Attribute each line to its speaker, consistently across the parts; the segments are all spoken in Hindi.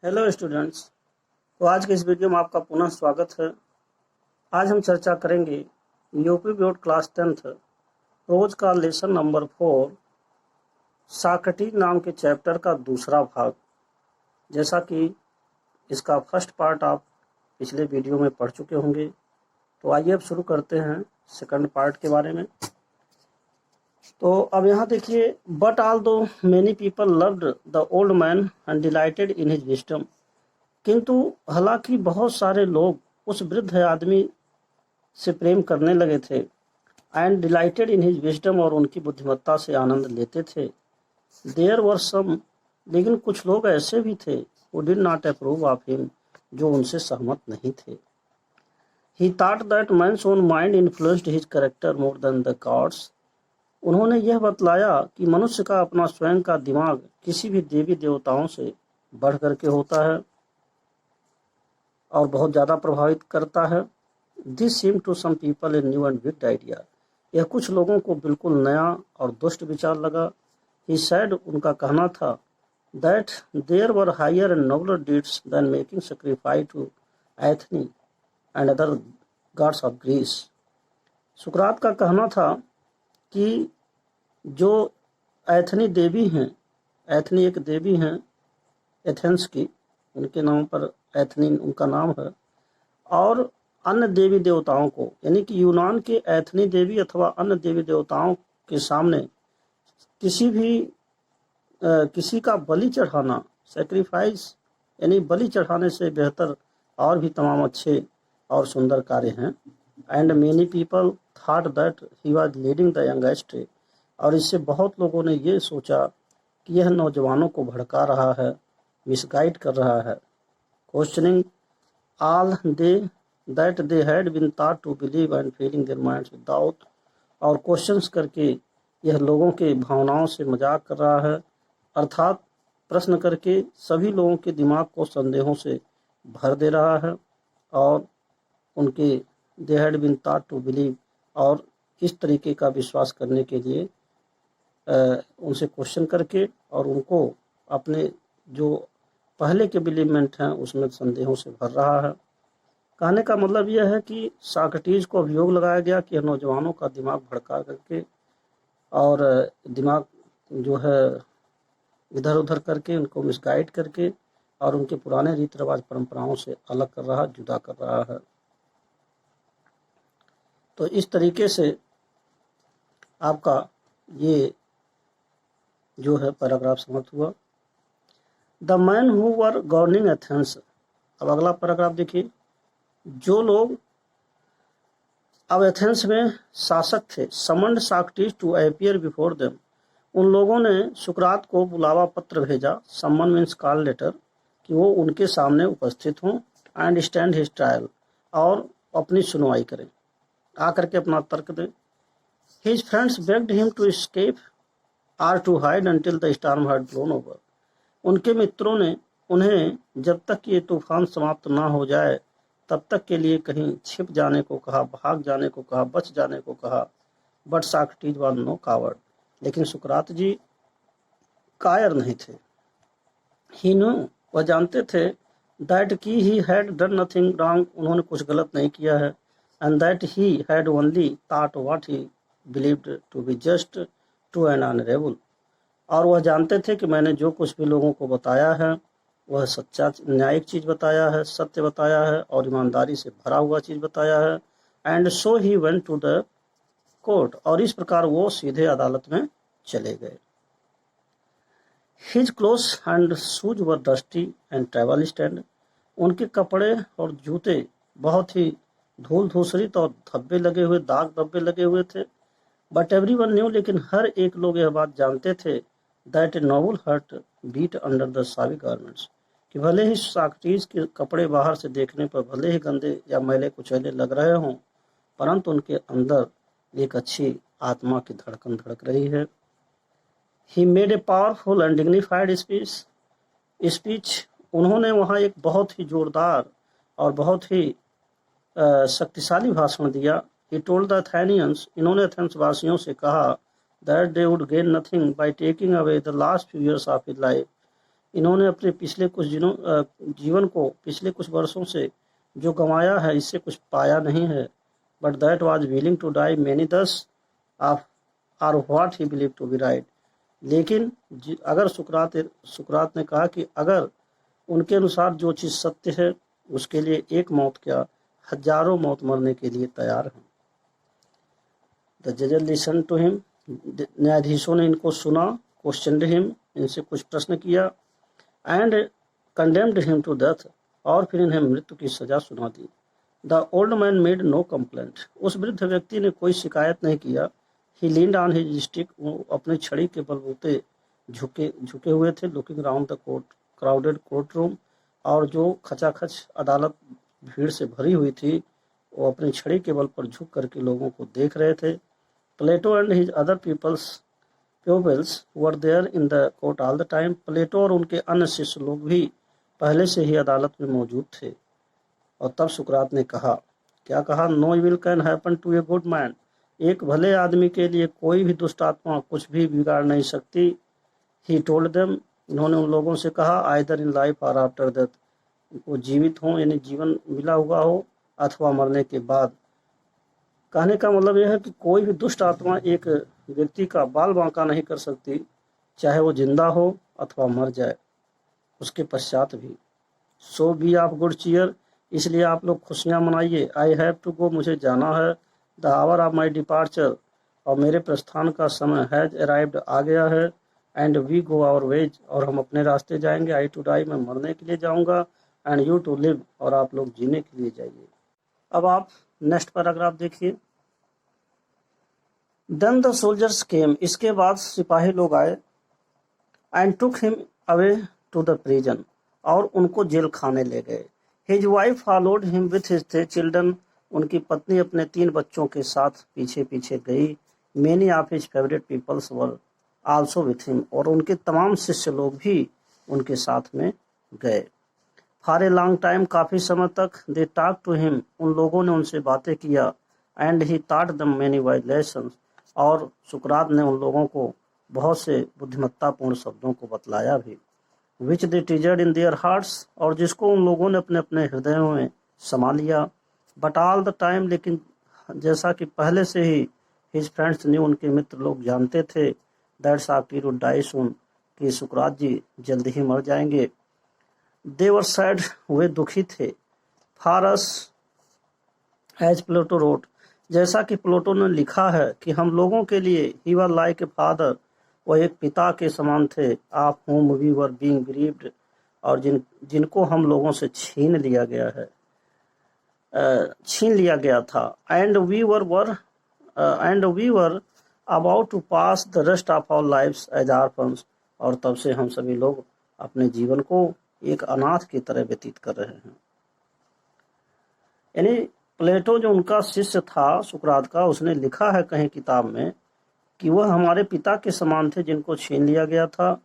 Speaker 1: Hello students. तो आज के इस वीडियो में आपका पुनः स्वागत है। आज हम चर्चा करेंगे यूपी बोर्ड क्लास 10th रोज का लेसन नंबर 4 सॉक्रेटिस नाम के चैप्टर का दूसरा भाग। जैसा कि इसका फर्स्ट पार्ट आप पिछले वीडियो में पढ़ चुके होंगे, तो आइए अब शुरू करते हैं सेकंड पार्ट के बारे में। तो अब यहाँ देखिए, बट ऑल दो many people loved the old man and dilated in his wisdom. किंतु हालांकि बहुत सारे लोग उस वृद्ध आदमी से प्रेम करने लगे थे, and dilated in his wisdom, और उनकी बुद्धिमत्ता से आनंद लेते थे। देयर वर सम, लेकिन कुछ लोग ऐसे भी थे वो did not approve of him, जो उनसे सहमत नहीं थे। He thought that man's own mind influenced his character more than the gods. उन्होंने यह बतलाया कि मनुष्य का अपना स्वयं का दिमाग किसी भी देवी देवताओं से बढ़ करके होता है और बहुत ज़्यादा प्रभावित करता है। This seem to some people a new and wicked idea. यह कुछ लोगों को बिल्कुल नया और दुष्ट विचार लगा। ही सैड, उनका कहना था, that there were higher and nobler deeds than making sacrifice to Athene and other gods of Greece. सुकरात का कहना था कि जो एथनी देवी हैं, एथनी एक देवी हैं एथेंस की, उनके नाम पर एथनी उनका नाम है, और अन्य देवी देवताओं को, यानी कि यूनान के एथनी देवी अथवा अन्य देवी देवताओं के सामने किसी का बलि चढ़ाना, सेक्रीफाइस यानी बलि चढ़ाने से बेहतर और भी तमाम अच्छे और सुंदर कार्य हैं। And many people thought that he was leading the young ashtray, और इससे बहुत लोगों ने ये सोचा कि यह नौजवानों को भड़का रहा है, मिसगाइड कर रहा है। Questioning all they that they had been taught to believe and feeling their minds with doubt, और क्वेश्चंस करके यह लोगों के भावनाओं से मजाक कर रहा है, अर्थात प्रश्न करके सभी लोगों के दिमाग को संदेहों से भर दे रहा है, और उनके they had been taught to believe, और इस तरीके का विश्वास करने के लिए उनसे क्वेश्चन करके और उनको अपने जो पहले के बिलीवमेंट हैं उसमें संदेहों से भर रहा है। कहने का मतलब यह है कि सॉक्रेटिस को अभियोग लगाया गया कि नौजवानों का दिमाग भड़का करके और दिमाग जो है इधर उधर करके उनको मिसगाइड करके और उनके पुराने रीति रिवाज परंपराओं से अलग कर रहा, जुदा कर रहा है। तो इस तरीके से आपका ये जो है पैराग्राफ समाप्त हुआ। The man who were governing Athens. अब अगला पैराग्राफ देखिए। जो लोग अब एथेंस में शासक थे, summoned Socrates to appear before them, उन लोगों ने सुकरात को बुलावा पत्र भेजा, समन मीन्स कॉल लेटर, कि वो उनके सामने उपस्थित हों, एंड स्टैंड हिज ट्रायल, और अपनी सुनवाई करें, आकर के अपना तर्क दें। His friends begged him to escape or to hide until the storm had blown over. उनके मित्रों ने उन्हें जब तक ये तूफान समाप्त ना हो जाए तब तक के लिए कहीं छिप जाने को कहा, भाग जाने को कहा, बच जाने को कहा। But Socrates was no coward, लेकिन सुकरात जी कायर नहीं थे। ही न्यू, वह जानते थे, दैट की he had done nothing wrong, उन्होंने कुछ गलत नहीं किया है, and that he had only thought what he believed to be just to and honourable, और वह जानते थे कि मैंने जो कुछ भी लोगों को बताया है वह सच्चा न्यायिक चीज़ बताया है, सत्य बताया है और ईमानदारी से भरा हुआ चीज़ बताया है। And so he went to the court, और इस प्रकार वो सीधे अदालत में चले गए। His clothes and shoes were dusty and travel stained, उनके कपड़े और जूते बहुत ही धूल धूसरित और धब्बे लगे हुए, दाग धब्बे लगे हुए थे। बट एवरीवन न्यू, लेकिन हर एक लोग यह बात जानते थे, that a noble heart beat under the shabby garments, कि भले ही सॉक्रेटिस के कपड़े बाहर से देखने पर भले ही गंदे या मैले कुचैले लग रहे हों, परंतु उनके अंदर एक अच्छी आत्मा की धड़कन धड़क रही है। He made a powerful and dignified speech, उन्होंने वहाँ एक बहुत ही जोरदार और बहुत ही शक्तिशाली भाषण दिया। He told the Athenians, इन्होंने एथेंस वासियों से कहा, that they would gain nothing by taking away the last few years of his life, इन्होंने अपने पिछले कुछ जीवन को पिछले कुछ वर्षों से जो गंवाया है इससे कुछ पाया नहीं है, but that was willing to die many दस of are what he believe to be right. लेकिन अगर सुकरात ने कहा कि अगर उनके अनुसार जो चीज़ सत्य है उसके लिए एक मौत क्या हजारों मौत मरने के लिए तैयार हैं। द जज लिसन टू हिम, न्यायाधीशों ने इनको सुना, क्वेश्चन हिम, इनसे कुछ प्रश्न किया, and condemned him to death, और फिर इन्हें मृत्यु की सजा सुना दी। The old man made no complaint, उस वृद्ध व्यक्ति ने कोई शिकायत नहीं किया। He leaned on his stick, वो अपनी छड़ी के बलबूते झुके हुए थे। Looking round the crowded court room, और जो खचाखच अदालत भीड़ से भरी हुई थी वो अपनी छड़ी के बल पर झुक करके लोगों को देख रहे थे। Plato and his other pupils were there in the court all the time, Plato और उनके अन्य शिष्य लोग भी पहले से ही अदालत में मौजूद थे। और तब सुकरात ने कहा, क्या कहा, no evil can happen to a good man, एक भले आदमी के लिए कोई भी दुष्ट आत्मा कुछ भी बिगाड़ नहीं सकती। ही टोल्ड देम, इन्होंने उन लोगों से कहा, आइदर इन लाइफ और आफ्टर डेथ, वो जीवित हों यानी जीवन मिला हुआ हो अथवा मरने के बाद। कहने का मतलब यह है कि कोई भी दुष्ट आत्मा एक व्यक्ति का बाल बांका नहीं कर सकती, चाहे वो जिंदा हो अथवा मर जाए उसके पश्चात भी। सो बी ऑफ गुड चीयर, इसलिए आप लोग खुशियाँ मनाइए। आई हैव टू गो, मुझे जाना है। The hour of my departure, और मेरे प्रस्थान का समय हैज अराइव्ड, आ गया है। And we go our ways, और हम अपने रास्ते जाएंगे। आई टू डाई, मैं मरने के लिए जाऊंगा। एंड यू टू लिव, और आप लोग जीने के लिए जाइए। अब आप नेक्स्ट पैराग्राफ देखिए। देन द सोल्जर्स केम, इसके बाद सिपाही लोग आए। And took him away to the prison, और उनको जेल खाने ले गए। His wife followed him with his children, उनकी पत्नी अपने 3 बच्चों के साथ पीछे पीछे गई। Many of his favourite peoples were also with him, और उनके तमाम शिष्य लोग भी उनके साथ में गए। फॉर ए लॉन्ग टाइम, काफ़ी समय तक। दे टॉक टू हिम, उन लोगों ने उनसे बातें किया। And he taught them many wise lessons, और सुकरात ने उन लोगों को बहुत से बुद्धिमत्तापूर्ण शब्दों को बतलाया भी। विच दे ट्रीजर्ड इन देयर हार्ट्स, और जिसको उन लोगों ने अपने अपने हृदयों में समा लिया। बट ऑल द टाइम, लेकिन जैसा कि पहले से ही हिज फ्रेंड्स ने, उनके मित्र लोग जानते थे, दैट सॉक्रेटिस वुड डाई सून, कि सुकरात जी जल्द ही मर जाएंगे। दे वर सैड, वे दुखी थे। For us as Plato wrote, जैसा कि प्लेटो ने लिखा है कि हम लोगों के लिए ही वर लाइक ए फादर, वह एक पिता के समान थे। Of whom we were being grieved, और जिनको हम लोगों से छीन लिया था। And we were about to pass the rest of our lives as orphans, और तब से हम सभी लोग अपने जीवन को एक अनाथ की तरह व्यतीत कर रहे हैं। यानी प्लेटो जो उनका शिष्य था सुकरात का, उसने लिखा है कहीं किताब में कि वह हमारे पिता के समान थे जिनको छीन लिया गया था,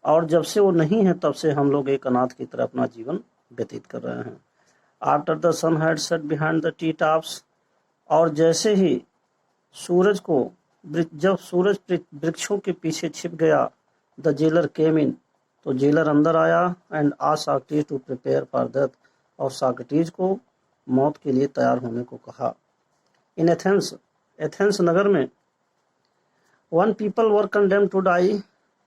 Speaker 1: और जब से वो नहीं है तब से हम लोग एक अनाथ की तरह अपना जीवन व्यतीत कर रहे हैं। After the sun had set behind the tree tops, और जैसे ही जब सूरज वृक्षों के पीछे छिप गया, द जेलर केम इन, तो जेलर अंदर आया। And asked Socrates to prepare for death, और सॉक्रेटिस को मौत के लिए तैयार होने को कहा। इन एथेंस नगर में, when people were condemned to die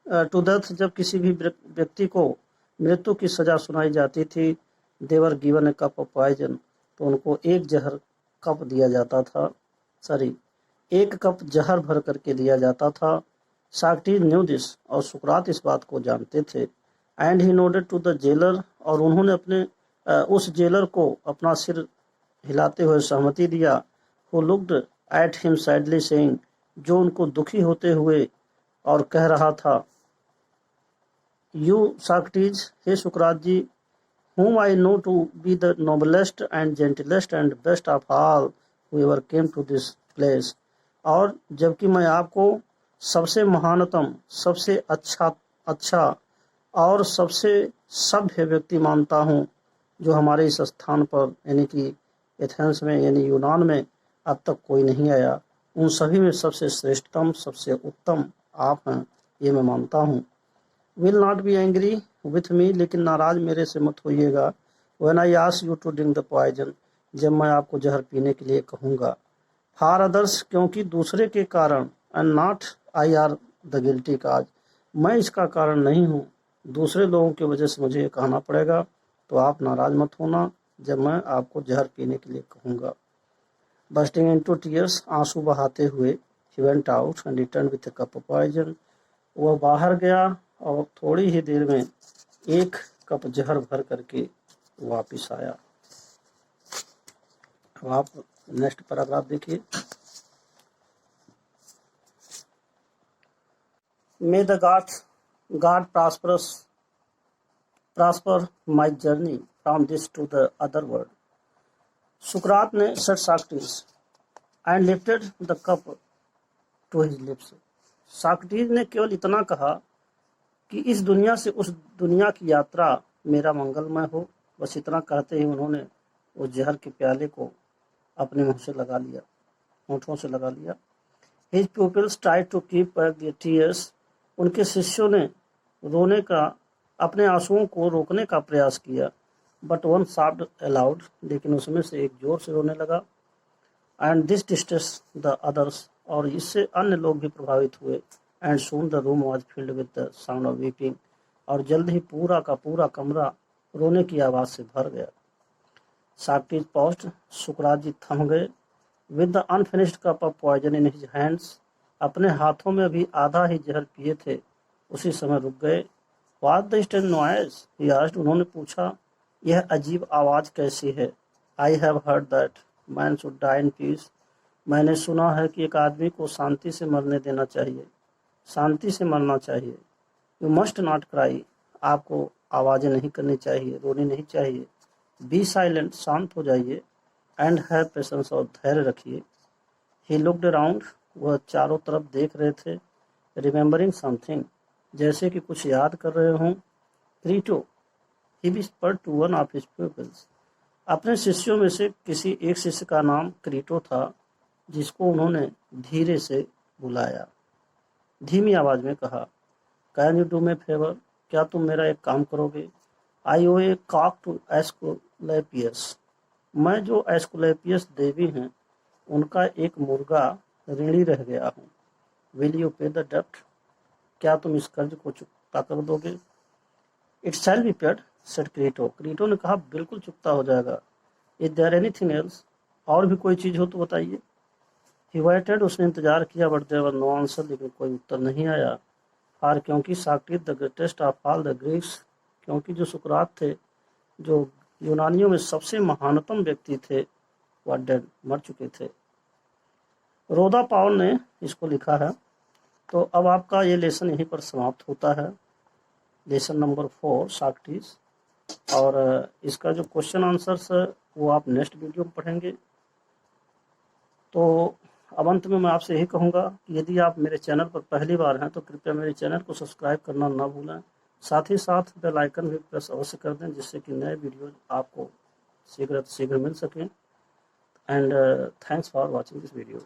Speaker 1: to death, जब किसी भी व्यक्ति को मृत्यु की सजा सुनाई जाती थी, they were given a cup of poison, तो उनको एक कप जहर भर करके दिया जाता था। सॉक्रेटिस न्यू दिस, और सुकरात इस बात को जानते थे। And he nodded to the jailer, और उन्होंने अपने उस जेलर को अपना सिर हिलाते हुए सहमति दिया। Who looked at him sadly saying, जो उनको दुखी होते हुए और कह रहा था, you Socrates, hey Sukrat ji, whom I know to be the noblest and gentlest and best of all who ever came to this place, और जबकि मैं आपको सबसे महानतम, सबसे अच्छा और सबसे सभ्य व्यक्ति मानता हूँ जो हमारे इस स्थान पर यानी कि एथेंस में यानी यूनान में अब तक कोई नहीं आया, उन सभी में सबसे श्रेष्ठतम, सबसे उत्तम आप हैं, ये मैं मानता हूँ। Will not be angry, with me, लेकिन नाराज मेरे से मत होइएगा। When I ask you to drink the poison, जब मैं आपको जहर पीने के लिए कहूँगा। फॉर अदर्स, क्योंकि दूसरे के कारण। And not I are the guilty cause, मैं इसका कारण नहीं हूँ, दूसरे लोगों की वजह से मुझे ये कहना पड़ेगा। तो आप नाराज मत होना जब मैं आपको जहर पीने के लिए कहूँगा। बस्टिंग इनटू टीयर्स, आंसू बहाते हुए, he went out and return with a cup of poison, वह बाहर गया और थोड़ी ही देर में एक कप जहर भर करके वापिस आया। अब आप नेक्स्ट पैराग्राफ देखिए। May the God prosper my journey from this to the other world. सुकरात ने said Socrates and lifted the cup to his lips. Socrates ने केवल इतना कहा कि इस दुनिया से उस दुनिया की यात्रा मेरा मंगलमय हो। बस इतना कहते ही उन्होंने उस जहर के प्याले को अपने मुंह से लगा लिया, होंठों से लगा लिया। His pupils tried to keep back their tears, उनके शिष्यों ने रोने का, अपने आंसुओं को रोकने का प्रयास किया। बट वन sobbed aloud, लेकिन उसमें से एक जोर से रोने लगा। And this distressed the others, और इससे अन्य लोग भी प्रभावित हुए। And soon the room was filled with the sound of weeping, और जल्द ही पूरा का पूरा कमरा रोने की आवाज से भर गया। सॉक्रेटिस paused, सुकरात जी थम गए। With the unfinished cup of poison in his hands, अपने हाथों में अभी आधा ही जहर पिए थे, उसी समय रुक गए। What the strange noise, he asked, उन्होंने पूछा, यह अजीब आवाज कैसी है। I have heard that man should die in peace, मैंने सुना है कि एक आदमी को शांति से मरने देना चाहिए, शांति से मरना चाहिए। यू मस्ट नॉट क्राई, आपको आवाजें नहीं करनी चाहिए, रोनी नहीं चाहिए। बी साइलेंट, शांत हो जाइए। एंड हैव पेशेंस, और धैर्य रखिए। ही लुक्ड अराउंड, वह चारों तरफ देख रहे थे। रिमेंबरिंग समथिंग, जैसे कि कुछ याद कर रहे हों। Crito, he whispered to one of his pupils, अपने शिष्यों में से किसी एक शिष्य का नाम क्रीटो था, जिसको उन्होंने धीरे से बुलाया, धीमी आवाज में कहा। Can you do may favour, क्या तुम मेरा एक काम करोगे। आई ओ ए कॉक टू एस्कुलेपियस, मैं जो एस्कुलेपियस देवी हैं उनका एक मुर्गा ऋणी रह गया हूँ। विल यू पे द डेप्ट, क्या तुम इस कर्ज को चुकता कर दोगे। It shall be paid, said Crito, Crito ने कहा, बिल्कुल चुकता हो जाएगा। इज देयर एनीथिंग एल्स, और भी कोई चीज हो तो बताइए। ही वेटेड, उसने इंतजार किया। But there were no answer, लेकिन कोई उत्तर नहीं आया। फॉर, क्योंकि Socrates the greatest of all the Greeks, क्योंकि जो सुकरात थे, जो यूनानियों में सबसे महानतम व्यक्ति थे, वह डेड, मर चुके थे। रोदा पाउल ने इसको लिखा है। तो अब आपका ये लेसन यहीं पर समाप्त होता है, लेसन नंबर 4 सॉक्रेटिस। और इसका जो क्वेश्चन आंसर्स है वो आप नेक्स्ट वीडियो में पढ़ेंगे। तो अब अंत में मैं आपसे यही कहूँगा कि यदि आप मेरे चैनल पर पहली बार हैं तो कृपया मेरे चैनल को सब्सक्राइब करना ना भूलें। साथ ही साथ बेल आइकन भी प्रेस अवश्य कर दें, जिससे कि नए वीडियो आपको शीघ्र मिल सकें। And thanks for watching this video.